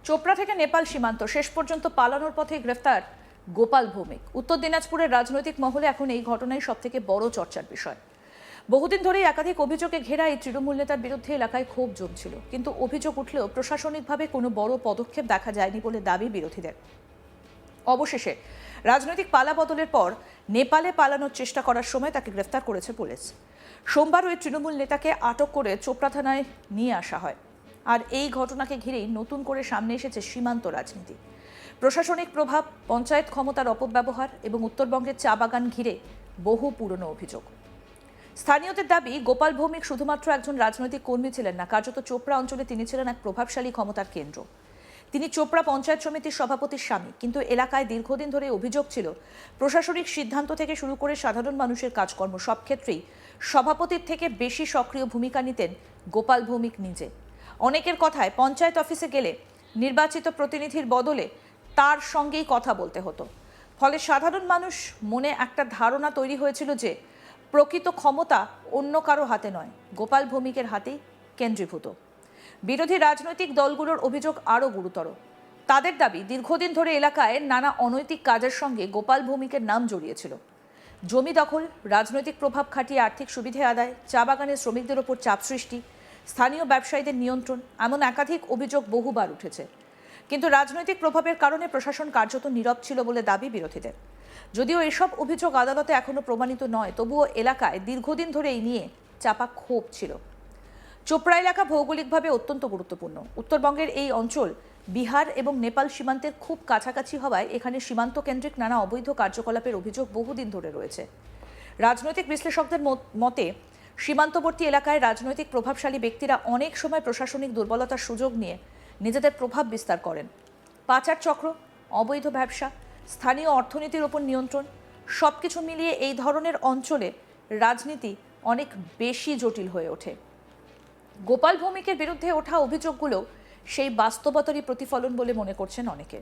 চোপড়া থেকে নেপাল সীমান্ত শেষ পর্যন্ত পালানোর পথে গ্রেফতার গোপাল ভৌমিক। উত্তর দিনাজপুরের রাজনৈতিক মহলে এখন এই ঘটনাই সবথেকে বড় চর্চার বিষয়। বহুদিন ধরেই একাধিক অভিযোগে ঘেরা এই তৃণমূল নেতার বিরুদ্ধে এলাকায় ক্ষোভ জমছিল, কিন্তু অভিযোগ উঠলেও প্রশাসনিকভাবে কোনো বড় পদক্ষেপ দেখা যায়নি বলে দাবি বিরোধীদের। অবশেষে রাজনৈতিক পালা বদলের পর নেপালে পালানোর চেষ্টা করার সময় তাকে গ্রেফতার করেছে পুলিশ। সোমবার ওই তৃণমূল নেতাকে আটক করে চোপড়া থানায় নিয়ে আসা হয়। আর এই ঘটনাকে ঘিরেই নতুন করে সামনে এসেছে সীমান্ত রাজনীতি, প্রশাসনিক প্রভাব, পঞ্চায়েত ক্ষমতার অপব্যবহার এবং উত্তরবঙ্গের চা বাগান ঘিরে বহু পুরনো অভিযোগ। স্থানীয়দের দাবি, গোপাল ভৌমিক শুধুমাত্র একজন রাজনৈতিক কর্মী ছিলেন না, কার্যত চোপড়া অঞ্চলে তিনি ছিলেন এক প্রভাবশালী ক্ষমতার কেন্দ্র। তিনি চোপড়া পঞ্চায়েত সমিতির সভাপতির স্বামী, কিন্তু এলাকায় দীর্ঘদিন ধরে অভিযোগ ছিল প্রশাসনিক সিদ্ধান্ত থেকে শুরু করে সাধারণ মানুষের কাজকর্ম সব ক্ষেত্রেই সভাপতির থেকে বেশি সক্রিয় ভূমিকা নিতেন গোপাল ভৌমিক নিজে। অনেকের কথায় পঞ্চায়েত অফিসে গেলে নির্বাচিত প্রতিনিধির বদলে তার সঙ্গেই কথা বলতে হতো। ফলে সাধারণ মানুষ মনে একটা ধারণা তৈরি হয়েছিল যে প্রকৃত ক্ষমতা অন্য কারো হাতে নয়, গোপাল ভৌমিকের হাতেই কেন্দ্রীভূত। বিরোধী রাজনৈতিক দলগুলোর অভিযোগ আরও গুরুতর। তাদের দাবি, দীর্ঘদিন ধরে এলাকায় নানা অনৈতিক কাজের সঙ্গে গোপাল ভৌমিকের নাম জড়িয়েছিল। জমি দখল, রাজনৈতিক প্রভাব খাটিয়ে আর্থিক সুবিধে আদায়, চা বাগানের শ্রমিকদের ওপর চাপ সৃষ্টি, স্থানীয় ব্যবসায়ীদের নিয়ন্ত্রণ, এমন একাধিক অভিযোগ বহুবার উঠেছে। কিন্তু রাজনৈতিক প্রভাবের কারণে প্রশাসন কার্যত নীরব ছিল বলে দাবি বিরোধীদের। যদিও এসব অভিযোগ আদালতে এখনো প্রমাণিত নয়, তবুও এলাকায় দীর্ঘদিন ধরে এই নিয়ে চাপা ক্ষোভ ছিল। চোপড়া এলাকা ভৌগোলিকভাবে অত্যন্ত গুরুত্বপূর্ণ। উত্তরবঙ্গের এই অঞ্চল বিহার এবং নেপাল সীমান্তের খুব কাছাকাছি হওয়ায় এখানে সীমান্ত কেন্দ্রিক নানা অবৈধ কার্যকলাপের অভিযোগ বহুদিন ধরে রয়েছে। রাজনৈতিক বিশ্লেষকদের মতে সীমান্তবর্তী এলাকায় রাজনৈতিক প্রভাবশালী ব্যক্তিরা অনেক সময় প্রশাসনিক দুর্বলতার সুযোগ নিয়ে নিজেদের প্রভাব বিস্তার করেন। পাচার চক্র, অবৈধ ব্যবসা, স্থানীয় অর্থনীতির ওপর নিয়ন্ত্রণ, সবকিছু মিলিয়ে এই ধরনের অঞ্চলে রাজনীতি অনেক বেশি জটিল হয়ে ওঠে। গোপাল ভৌমিকের বিরুদ্ধে ওঠা অভিযোগগুলো সেই বাস্তবতারই প্রতিফলন বলে মনে করছেন অনেকে।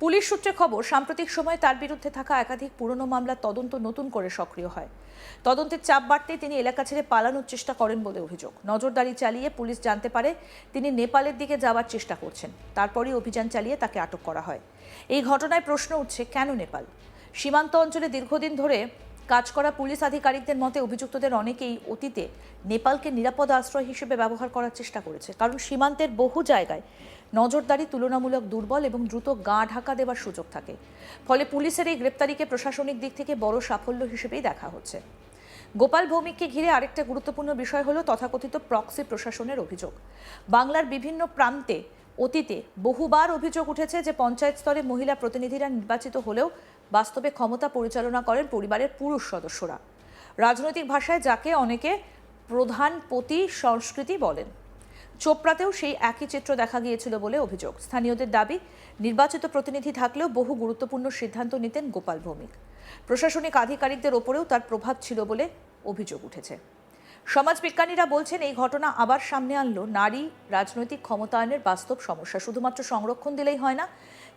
পুলিশ সূত্রে খবর, সাম্প্রতিক সময়ে তার বিরুদ্ধে থাকা একাধিক পুরনো মামলার তদন্ত নতুন করে সক্রিয় হয়। তদন্তের চাপ বাড়তেই তিনি এলাকা ছেড়ে পালানোর চেষ্টা করেন বলে অভিযোগ। নজরদারি চালিয়ে পুলিশ জানতে পারে তিনি নেপালের দিকে যাওয়ার চেষ্টা করছেন। তারপরই অভিযান চালিয়ে তাকে আটক করা হয়। এই ঘটনায় প্রশ্ন উঠছে, কেন নেপাল? সীমান্ত অঞ্চলে দীর্ঘদিন ধরে কাজ করা পুলিশ আধিকারিকদের মতে অভিযুক্তদের অনেকেই অতীতে নেপালকে নিরাপদ আশ্রয় হিসেবে ব্যবহার করার চেষ্টা করেছে, কারণ সীমান্তের বহু জায়গায় নজরদারি তুলনামূলক দুর্বল এবং দ্রুত গা ঢাকা দেওয়ার সুযোগ থাকে। ফলে পুলিশের এই গ্রেপ্তারিকে প্রশাসনিক দিক থেকে বড় সাফল্য হিসেবেই দেখা হচ্ছে। গোপাল ভৌমিককে ঘিরে আরেকটা গুরুত্বপূর্ণ বিষয় হলো তথাকথিত প্রক্সি প্রশাসনের অভিযোগ। বাংলার বিভিন্ন প্রান্তে অতীতে বহুবার অভিযোগ উঠেছে যে পঞ্চায়েত স্তরে মহিলা প্রতিনিধিরা নির্বাচিত হলেও বাস্তবে ক্ষমতা পরিচালনা করেন পরিবারের পুরুষ সদস্যরা। রাজনৈতিক ভাষায় যাকে অনেকে প্রধানপতি সংস্কৃতি বলেন। চোপড়াতেও সেই একই চিত্র দেখা গিয়েছিল বলে অভিযোগ। স্থানীয়দের দাবি, নির্বাচিত প্রতিনিধি থাকলেও বহু গুরুত্বপূর্ণ সিদ্ধান্ত নিতেন গোপাল ভৌমিক। প্রশাসনিক আধিকারিকদের ওপরেও তার প্রভাব ছিল বলে অভিযোগ উঠেছে। সমাজবিজ্ঞানীরা বলছেন, এই ঘটনা আবার সামনে আনলো নারী রাজনৈতিক ক্ষমতায়নের বাস্তব সমস্যা। শুধুমাত্র সংরক্ষণ দিলেই হয় না,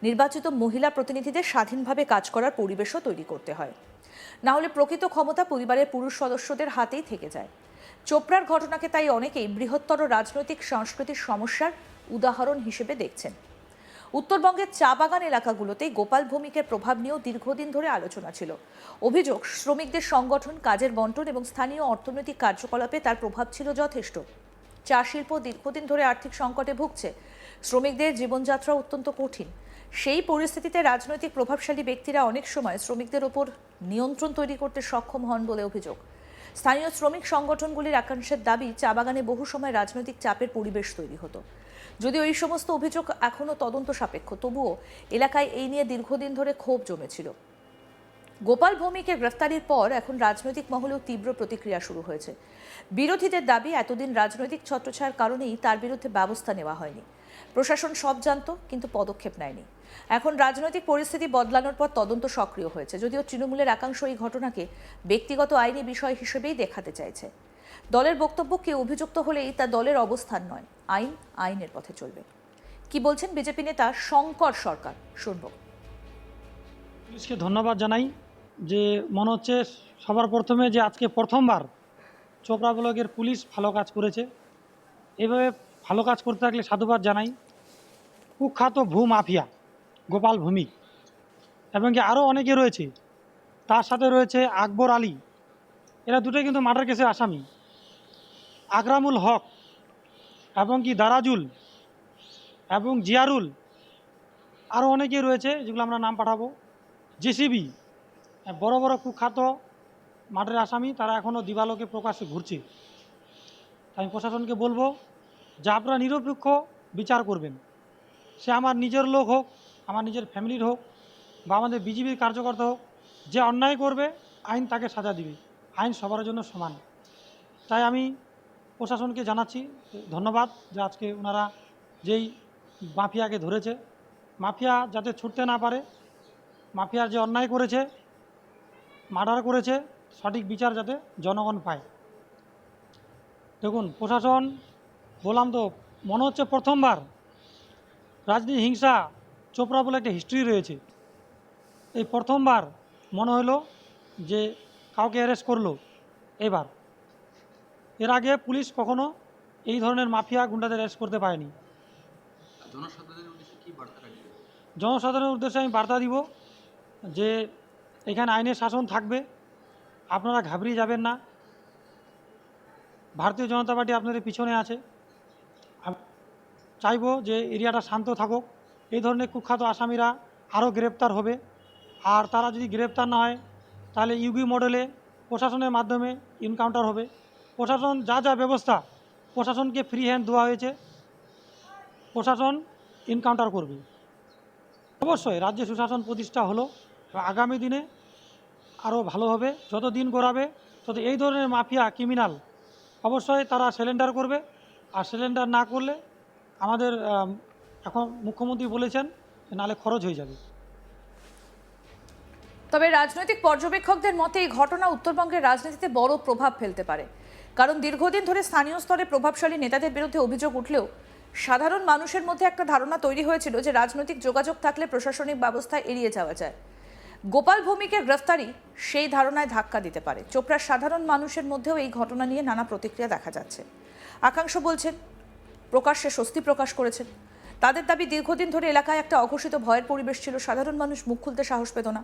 নির্বাচিত মহিলা প্রতিনিধিদের স্বাধীনভাবে কাজ করার পরিবেশও তৈরি করতে হয়। না হলে প্রকৃত ক্ষমতা পরিবারের পুরুষ সদস্যদের হাতেই থেকে যায়। চোপড়ার ঘটনাকে তাই অনেকেই বৃহত্তর রাজনৈতিক সংস্কৃতির সমস্যার উদাহরণ হিসেবে দেখছেন। উত্তরবঙ্গের চা বাগান এলাকাগুলোতে গোপাল ভৌমিকের প্রভাব নিয়েও দীর্ঘদিন ধরে আলোচনা ছিল। অভিযোগ, শ্রমিকদের সংগঠন, কাজের বন্টন এবং স্থানীয় অর্থনৈতিক কার্যকলাপে তার প্রভাব ছিল যথেষ্ট। চা শিল্প দীর্ঘদিন ধরে আর্থিক সংকটে ভুগছে। শ্রমিকদের জীবনযাত্রা অত্যন্ত কঠিন। সেই পরিস্থিতিতে রাজনৈতিক প্রভাবশালী ব্যক্তিরা অনেক সময় শ্রমিকদের ওপর নিয়ন্ত্রণ তৈরি করতে সক্ষম হন বলে অভিযোগ। স্থানীয় শ্রমিক সংগঠনগুলির একাংশের দাবি, চা বাগানে বহু সময় রাজনৈতিক চাপের পরিবেশ তৈরি হতো। যদিও এই সমস্ত অভিযোগ এখনও তদন্ত সাপেক্ষ, তবুও এলাকায় এই নিয়ে দীর্ঘদিন ধরে ক্ষোভ জমেছিল। গোপাল ভৌমিকের গ্রেফতারির পর এখন রাজনৈতিক মহলেও তীব্র প্রতিক্রিয়া শুরু হয়েছে। বিরোধীদের দাবি, এতদিন রাজনৈতিক ছত্রছায়ার কারণেই তার বিরুদ্ধে ব্যবস্থা নেওয়া হয়নি। প্রশাসন সব জানত, কিন্তু পদক্ষেপ নেয়নি। এখন রাজনৈতিক পরিস্থিতি বদলানোর পর তদন্ত সক্রিয় হয়েছে। যদিও তৃণমূলের একাংশ এই ঘটনাকে ব্যক্তিগত আইনি বিষয় হিসেবেই দেখাতে চাইছে। দলের বক্তব্য, কেউ অভিযুক্ত হলেই তা দলের অবস্থান নয়, আইন আইনের পথে চলবে। কি বলছেন বিজেপি নেতা শঙ্কর সরকার, শুনব। পুলিশকে ধন্যবাদ জানাই যে মনে হচ্ছে সবার প্রথমে যে আজকে প্রথমবার চোপড়া ব্লকের পুলিশ ভালো কাজ করেছে। এভাবে ভালো কাজ করতে থাকলে সাধুবাদ জানাই। কুখ্যাত ভূমাফিয়া গোপাল ভৌমিক এবং কি আরও অনেকে রয়েছে। তার সাথে রয়েছে আকবর আলী, এরা দুটোই কিন্তু মার্ডার কেসে আসামি। আকরামুল হক এবং কি দারাজুল এবং জিয়ারুল, আরও অনেকেই রয়েছে যেগুলো আমরা নাম পাঠাবো। জেসিবি, বড় বড় কুখ্যাত মার্ডারের আসামি, তারা এখনও দিবালোকে প্রকাশ্যে ঘুরছে। আমি প্রশাসনকে বলবো যে আপনারা নিরপেক্ষ বিচার করবেন। সে আমার নিজের লোক হোক, আমার নিজের ফ্যামিলির হোক, বা আমাদের বিজেপির কার্যকর্তা হোক, যে অন্যায় করবে আইন তাকে সাজা দিবে। আইন সবার জন্য সমান। তাই আমি প্রশাসনকে জানাচ্ছি ধন্যবাদ যে আজকে ওনারা যেই মাফিয়াকে ধরেছে, মাফিয়া যাতে ছুটতে না পারে, মাফিয়া যে অন্যায় করেছে, মার্ডার করেছে, সঠিক বিচার যাতে জনগণ পায়। দেখুন প্রশাসন, বললাম তো, মনে হচ্ছে প্রথমবার রাজনীতি হিংসা চোপড়া বলে একটা হিস্ট্রি রয়েছে, এই প্রথমবার মনে হলো যে কাউকে অ্যারেস্ট করলো এবার। এর আগে পুলিশ কখনো এই ধরনের মাফিয়া গুন্ডাদের অ্যারেস্ট করতে পারেনি। জনসাধারণের উদ্দেশ্যে কি বার্তা রাখবেন? জনসাধারণের উদ্দেশ্যে আমি বার্তা দিব যে এখানে আইনের শাসন থাকবে, আপনারা ঘাবড়িয়ে যাবেন না। ভারতীয় জনতা পার্টি আপনাদের পিছনে আছে। চাইবো যে এরিয়াটা শান্ত থাকুক, এই ধরনের কুখ্যাত আসামিরা আরও গ্রেপ্তার হবে। আর তারা যদি গ্রেপ্তার না হয় তাহলে ইউবি মডেলে প্রশাসনের মাধ্যমে এনকাউন্টার হবে। প্রশাসন যা যা ব্যবস্থা, প্রশাসনকে ফ্রি হ্যান্ড দেওয়া হয়েছে, প্রশাসন এনকাউন্টার করবে। অবশ্যই রাজ্যে সুশাসন প্রতিষ্ঠা হলো, আগামী দিনে আরও ভালো হবে। যত দিন গড়াবে তত এই ধরনের মাফিয়া ক্রিমিনাল অবশ্যই তারা সারেন্ডার করবে। আর সারেন্ডার না করলে আমাদের এখন মুখ্যমন্ত্রী বলেছেন নালে খরচ হয়ে যাবে। তবে রাজনৈতিক পর্যবেক্ষকদের মতে এই ঘটনা উত্তরবঙ্গের রাজনীতিতে বড় প্রভাব ফেলতে পারে। কারণ দীর্ঘদিন ধরে স্থানীয় স্তরে প্রভাবশালী নেতাদের বিরুদ্ধে অভিযোগ উঠলেও সাধারণ মানুষের মধ্যে একটা ধারণা তৈরি হয়েছিল যে রাজনৈতিক যোগাযোগ থাকলে প্রশাসনিক ব্যবস্থা এড়িয়ে যাওয়া যায়। গোপাল ভৌমিকের গ্রেফতারি সেই ধারণায় ধাক্কা দিতে পারে। চোপড়ার সাধারণ মানুষের মধ্যেও এই ঘটনা নিয়ে নানা প্রতিক্রিয়া দেখা যাচ্ছে। আকাঙ্ক্ষ বলছেন, প্রকাশ্যে স্বস্তি প্রকাশ করেছেন। তাদের দাবি দীর্ঘদিন ধরে এলাকায় একটা অঘোষিত ভয়ের পরিবেশ ছিল, সাধারণ মানুষ মুখ খুলতে সাহস পেত না।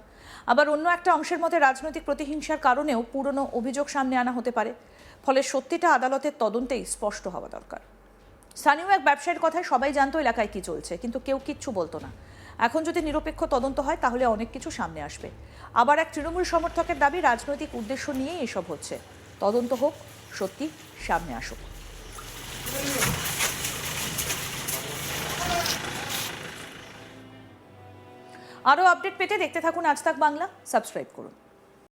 আবার অন্য একটা অংশের মধ্যে রাজনৈতিক প্রতিহিংসার কারণেও পুরনো অভিযোগ সামনে আনা হতে পারে। ফলে সত্যিটা আদালতের তদন্তেই স্পষ্ট হওয়া দরকার। স্থানীয় এক ব্যবসায়ীর কথায় সবাই জানতো এলাকায় কি চলছে, কিন্তু কেউ কিচ্ছু বলতো না। এখন যদি নিরপেক্ষ তদন্ত হয় তাহলে অনেক কিছু সামনে আসবে। আবার এক তৃণমূল সমর্থকের দাবি রাজনৈতিক উদ্দেশ্য নিয়েই এসব হচ্ছে। তদন্ত হোক, সত্যি সামনে আসুক। আরও আপডেট পেতে দেখতে থাকুন আজ তাক বাংলা, সাবস্ক্রাইব করুন।